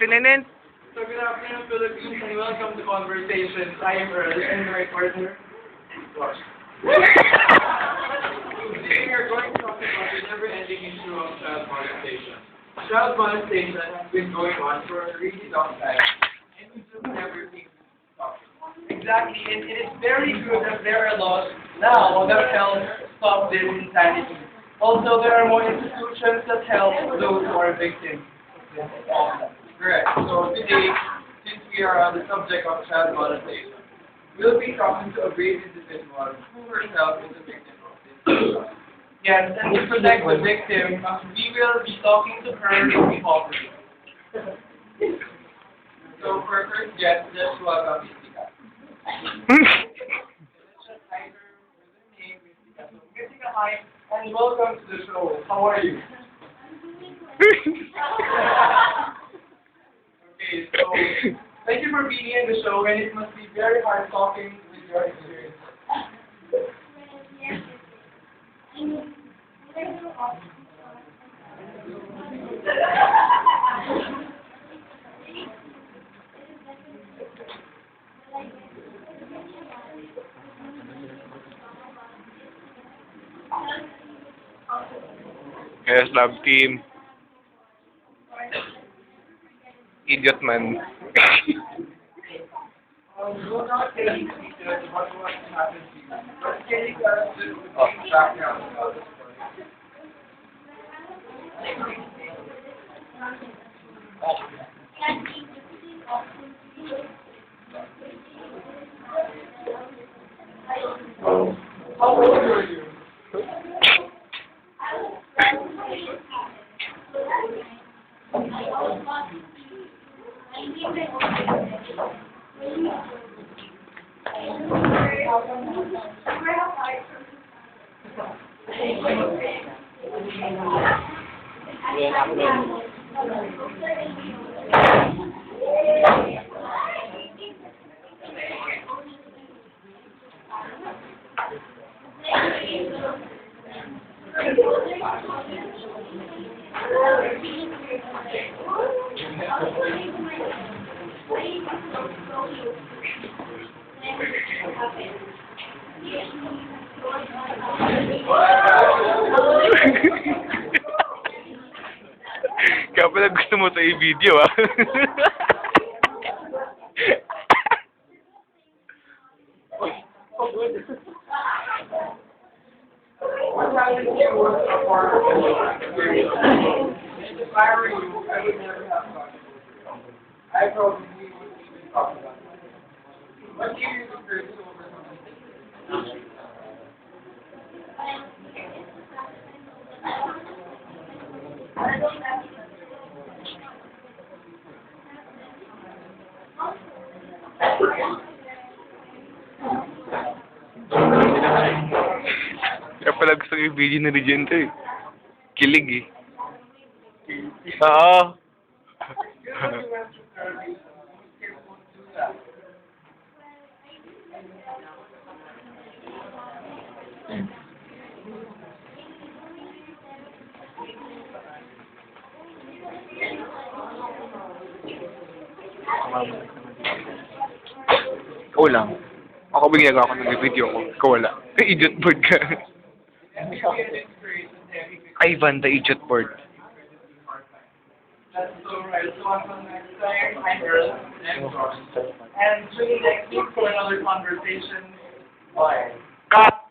Tinin. So good afternoon, Philippines, and welcome to Conversations. I am Earl, and my partner, Josh. Today we are going to talk about the never-ending issue of child molestation. Child molestation has been going on for a really long time, and we just never seem to stop it. Exactly, and it is very good that there are laws now that help stop this insanity. Also, there are more institutions that help those who are victims. Correct. So today, since we are on the subject of child molestation, we'll be talking to a brave individual who herself is a victim of this. Yes, and to protect the victim, we will be talking to her publicly. So for our first guest, let's welcome Jessica. Jessica, hi, and welcome to the show. How are you? Okay, so thank you for being in the show, and it must be very hard talking with your experience. Yes, love team. Idiot man. We'll not get into details about what happened to you, but can you tell us a little bit of background about the story? How old were you? Kaya pala gusto mo sa i-video, ah. What happened to you was a part of the experience. And if I were you, I would never have gone. I probably wouldn't even talk about it. What do you prefer to overcome this? Kaya pala gusto ko i-video na Regento, eh. Kilig, eh. Oo. Ikaw lang. Ako bigyan ako ng video ko. Ikaw wala. Idiot board ka. Ivan, the idiot board. That's so right. So until next time, I'm Earl. And tune in next week for another conversation. Bye. Cut!